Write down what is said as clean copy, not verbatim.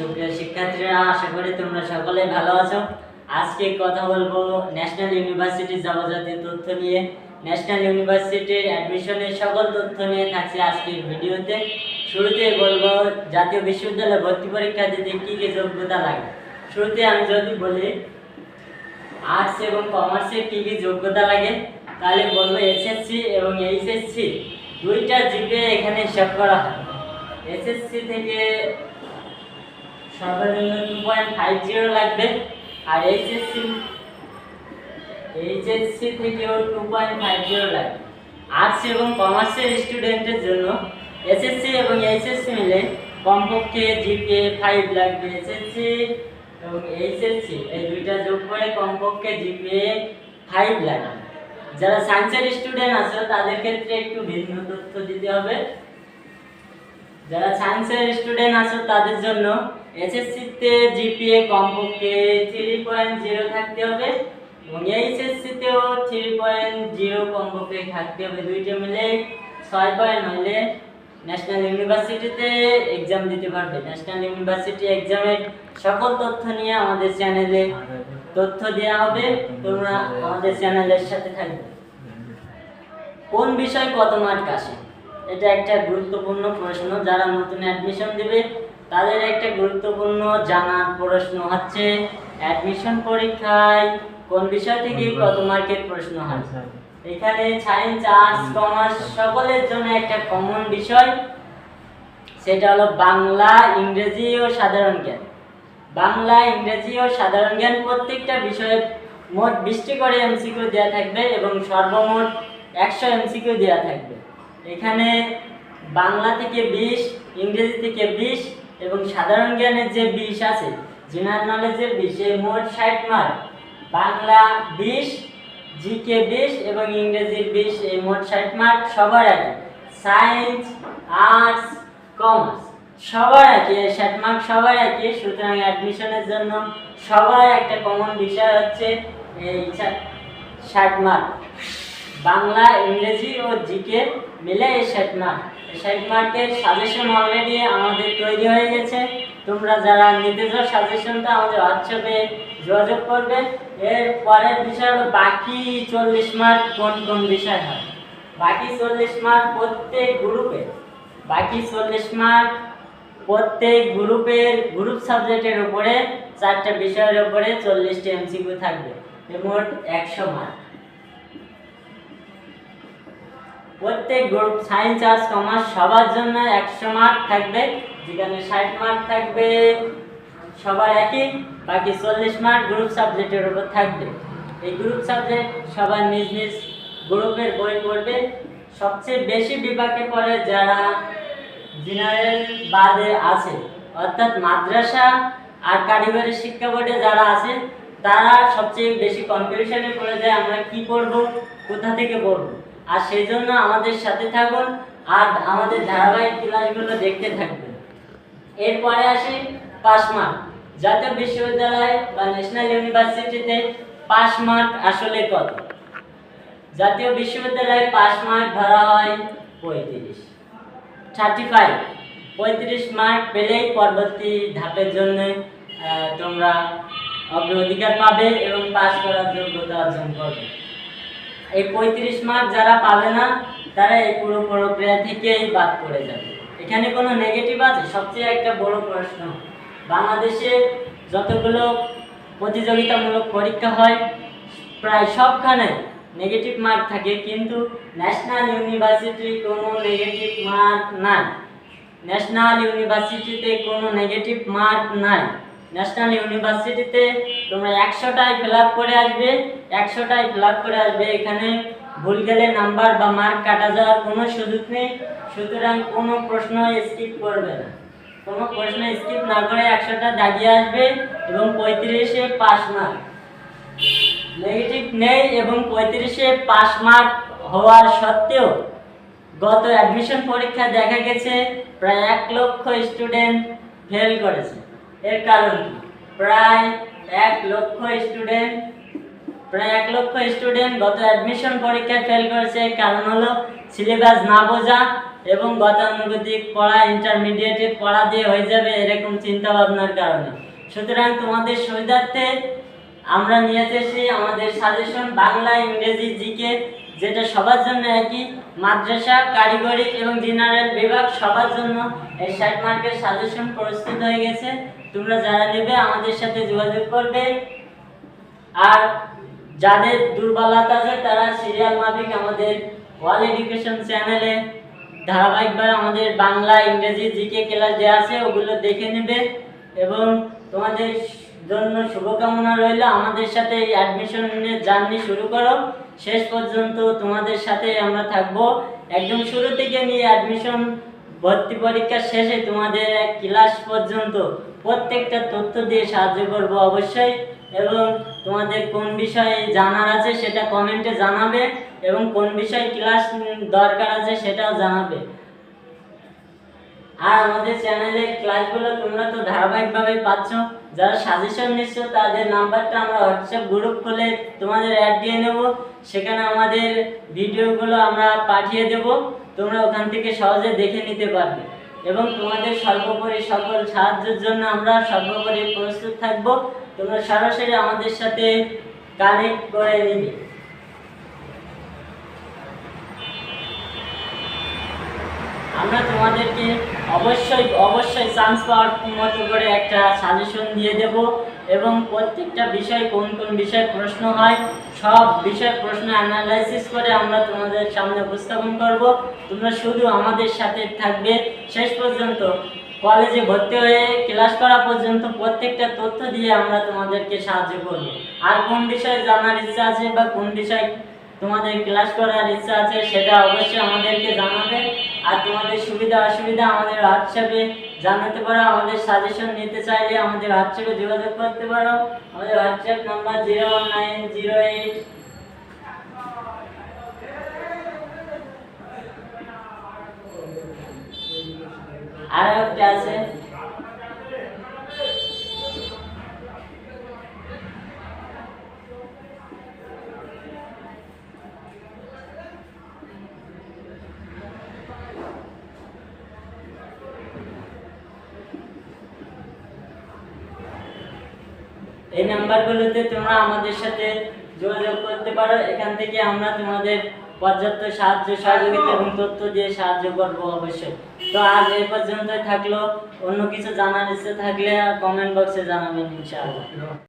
সুপ্রিয় শিক্ষার্থীরা, আশা করি তোমরা সকলে ভালো আছো। আজকে কথা বলবো ন্যাশনাল ইউনিভার্সিটির যাবতীয় তথ্য নিয়ে। ন্যাশনাল ইউনিভার্সিটির অ্যাডমিশনের সকল তথ্য নিয়ে থাকছে আজকের ভিডিওতে। শুরুতে বলবো জাতীয় বিশ্ববিদ্যালয়ে ভর্তি পরীক্ষা দিতে কী কী যোগ্যতা লাগে। শুরুতে আমি যদি বলি আর্টস এবং কমার্সে কী কী যোগ্যতা লাগে, তাহলে বলবো এসএসসি এবং এইচএসসি দুইটা জিপিএ এখানে হিসাব করা হয়। এসএসসি থেকে সর্বনিম্ন 2.50 লাগবে, আর এইচএসসি থেকেও 2.50 লাগবে। আর্টস এবং কমার্সের স্টুডেন্টের জন্য এসএসসি এবং এইচএসসি মিলে কমপক্ষে জিপিএ 5 লাগবে। এসএসসি এবং এইচএসসি এই দুইটা যোগ করে কমপক্ষে জিপিএ 5 লাগবে। যারা সায়েন্সের স্টুডেন্ট আছে তাদের ক্ষেত্রে একটু ভিন্ন তথ্য দিতে হবে। যারা সায়েন্সের স্টুডেন্ট আছে তাদের জন্য এসএসসিতে জিপিএ কমপক্ষে 3.0 থাকতে হবে এবং এইচএসসিতেও 3.0 কমপক্ষে থাকতে হবে। দুইটা মিলে 6 পয়েন্ট হলে ন্যাশনাল ইউনিভার্সিটিতে এক্সাম দিতে পারবে। ন্যাশনাল ইউনিভার্সিটি এক্সামের সকল তথ্য নিয়ে আমাদের চ্যানেলে তথ্য দেওয়া হবে, তোমরা আমাদের চ্যানেলের সাথে থাকবে। কোন বিষয় কত মার্ক আসে, এটা একটা গুরুত্বপূর্ণ প্রশ্ন। যারা নতুন অ্যাডমিশন দেবে তাদের একটা গুরুত্বপূর্ণ জানার প্রশ্ন হচ্ছে অ্যাডমিশন পরীক্ষায় কোন বিষয় থেকে কত মার্কের প্রশ্ন হয়। এখানে সায়েন্স, আর্টস, কমার্স সকলের জন্য একটা কমন বিষয়, সেটা হলো বাংলা, ইংরেজি ও সাধারণ জ্ঞান। বাংলা, ইংরেজি ও সাধারণ জ্ঞান প্রত্যেকটা বিষয়ে মোট 20টি করে এমসিকিউ দেওয়া থাকবে এবং সর্বমোট 100 এমসিকিউ দেওয়া থাকবে। এখানে বাংলা থেকে 20, ইংরেজি থেকে 20 এবং সাধারণ জ্ঞানের যে 20 আছে, জেনারেল নলেজের 20, মোট 60 মার্ক। বাংলা 20, জিকে 20 এবং ইংরেজির 20, এই মোট 60 মার্ক সবার একই। সায়েন্স, আর্টস, কমার্স সবার একই, 60 মার্ক সবার একই। সুতরাং অ্যাডমিশনের জন্য সবার একটা কমন বিষয় হচ্ছে এই 60 মার্ক। বাংলা, ইংরেজি ও জিকে মিলে এই 60 মার্ক। এই 60 মার্কের সাজেশন অলরেডি আমাদের তৈরি হয়ে গেছে। তোমরা যারা নিতে চাও সাজেশনটা আমাদের হোয়াটসঅ্যাপে যোগাযোগ করবে। এর পরের বিষয় হলো বাকি 40 মার্ক কোন কোন বিষয় হয়। বাকি 40 মার্ক প্রত্যেক গ্রুপে, বাকি 40 মার্ক প্রত্যেক গ্রুপের গ্রুপ সাবজেক্টের উপরে 4টা বিষয়ের উপরে 40টি এমসিকিউ থাকবে। মোট 100 মার্ক। প্রত্যেক গ্রুপ সায়েন্স, আর্টস, কমার্স সবার জন্য 100 মার্ক থাকবে, যেখানে 60 মার্ক থাকবে সবার একই, বাকি 40 মার্ক গ্রুপ সাবজেক্টের উপর থাকবে। এই গ্রুপ সাবজেক্ট সবার নিজ নিজ গ্রুপের বই পড়বে। সবচেয়ে বেশি বিভাগে পড়ে যারা জেনারেল বাদে আছে, অর্থাৎ মাদ্রাসা আর কারিগরি শিক্ষা বোর্ডে যারা আছে তারা সবচেয়ে বেশি কনফিউশনে পড়ে যায় আমরা কি পড়ব, কোথা থেকে পড়ব। আর সেই জন্য আমাদের সাথে থাকুন আর আমাদের ধারাবাহিক ক্লাসগুলো দেখতে থাকবেন। এরপরে আসি পাস মার্ক। জাতীয় বিশ্ববিদ্যালয় বা ন্যাশনাল ইউনিভার্সিটিতে পাস মার্ক আসলে কত? জাতীয় বিশ্ববিদ্যালয়ে পাস মার্ক ধরা হয় 35 মার্ক পেলেই পরবর্তী ধাপের জন্য তোমরা অগ্রাধিকার পাবে এবং পাস করার যোগ্যতা অর্জন করবে। এই 35 মার্ক যারা পাবে না তারা এই পুরো প্রক্রিয়া থেকেই বাদ পড়ে যাবে। এখানে কোনো নেগেটিভ আছে? সবচেয়ে একটা বড় প্রশ্ন, বাংলাদেশে যতগুলো প্রতিযোগিতামূলক পরীক্ষা হয় প্রায় সবখানে নেগেটিভ মার্ক থাকে, কিন্তু ন্যাশনাল ইউনিভার্সিটি কোনো নেগেটিভ মার্ক নাই। ন্যাশনাল ইউনিভার্সিটিতে কোনো নেগেটিভ মার্ক নাই। ন্যাশনাল ইউনিভার্সিটিতে তোমরা 100টাই ফিল আপ করে আসবে, 100টাই ফিল আপ করে আসবে। এখানে ভুল গেলে নাম্বার বা মার্ক কাটা যাওয়ার কোনো সুযোগ নেই। সুতরাং কোনো প্রশ্ন স্কিপ করবে না, কোনো প্রশ্ন স্কিপ না করে 100টা দাগিয়ে আসবে এবং 35-এ পাস মার্ক। নেগেটিভ নেই এবং 35-এ পাস মার্ক হওয়ার সত্ত্বেও গত অ্যাডমিশন পরীক্ষা দেখা গেছে প্রায় 1 লক্ষ স্টুডেন্ট ফেল করেছে। এর কারণ কি? প্রায় 1 লক্ষ স্টুডেন্ট গত অ্যাডমিশন পরীক্ষায় ফেল করেছে। কারণ হলো সিলেবাস না বোঝা, এবং গতানুগতিক পড়া, ইন্টারমিডিয়েটে পড়া দিয়ে হয়ে যাবে এরকম চিন্তা ভাবনার কারণে। সুতরাং তোমাদের সুবিধার্থে আমরা নিয়ে এসেছি আমাদের সাজেশন বাংলা, ইংরেজি, জিকে, যেটা সবার জন্য একই। মাদ্রাসা, কারিগরি এবং জেনারেল বিভাগ সবার জন্য এই 60 মার্কের সাজেশন প্রস্তুত হয়ে গেছে। তোমরা যারা নেবে আমাদের সাথে যোগাযোগ করবে। আর যাদের দুর্বলতা আছে তারা সিরিয়াল মাফিক আমাদের ওয়াল এডুকেশন চ্যানেলে ধারাবাহিকভাবে আমাদের বাংলা, ইংরেজি, জিকে ক্লাস দেওয়া আছে, ওগুলো দেখে নেবে। এবং তোমাদের জন্য শুভকামনা রইল। আমাদের সাথে এই অ্যাডমিশনের জার্নি শুরু করো, শেষ পর্যন্ত তোমাদের সাথে আমরা থাকবো। একদম শুরু থেকে নিয়ে অ্যাডমিশন, ভর্তি পরীক্ষা শেষে তোমাদের এক ক্লাস পর্যন্ত প্রত্যেকটা তথ্য দিয়ে সাহায্য করব অবশ্যই। এবং তোমাদের কোন বিষয়ে জানার আছে সেটা কমেন্টে জানাবে, এবং কোন বিষয়ে ক্লাস দরকার আছে সেটাও জানাবে। আর আমাদের চ্যানেলের ক্লাসগুলো তোমরা তো ধারাবাহিকভাবে পাচ্ছ। যারা সাজেশন নিচ্ছ তাদের নাম্বারটা আমরা হোয়াটসঅ্যাপ গ্রুপ খুলে তোমাদের অ্যাড দিয়ে নেব, সেখানে আমাদের ভিডিওগুলো আমরা পাঠিয়ে দেব, তোমরা ওখান থেকে সহজে দেখে নিতে পারবে। এবং তোমাদের সর্বোপরি সকল সাহায্যের জন্য আমরা সর্বোপরি প্রস্তুত থাকব। তোমরা সরাসরি আমাদের সাথে কানেক্ট করে নিবে। আমরা তোমাদেরকে অবশ্যই চান্স পাওয়ার মতো করে একটা সাজেশন দিয়ে দেব, এবং প্রত্যেকটা বিষয় কোন কোন বিষয়ে প্রশ্ন হয় সব বিষয় প্রশ্ন অ্যানালাইসিস করে আমরা তোমাদের সামনে উপস্থাপন করব। তোমরা শুধু আমাদের সাথে থাকবে শেষ পর্যন্ত, কলেজে ভর্তি হয়ে ক্লাস করা পর্যন্ত প্রত্যেকটা তথ্য দিয়ে আমরা তোমাদেরকে সাহায্য করব। আর কোন বিষয়ে জানার ইচ্ছা আছে বা কোন বিষয় তোমাদের ক্লাস করার ইচ্ছা আছে সেটা অবশ্যই আমাদেরকে জানাবে। আর তোমাদের সুবিধা অসুবিধা আমাদের হোয়াটসঅ্যাপে জানাতে পারো। আমাদের সাজেশন নিতে চাইলে আমাদের হোয়াটসঅ্যাপে যোগাযোগ করতে পারো। আমাদের হোয়াটসঅ্যাপ নাম্বার 01908 আর একটা আছে। এই নাম্বারগুলোতে তোমরা আমাদের সাথে যোগাযোগ করতে পারো। এখান থেকে আমরা তোমাদের পর্যাপ্ত সাহায্য সহযোগিতা এবং তথ্য দিয়ে সাহায্য করবো অবশ্যই। তো আজ এই পর্যন্তই থাকলো। অন্য কিছু জানার ইচ্ছে থাকলে কমেন্ট বক্সে জানাবেন ইনশাআল্লাহ।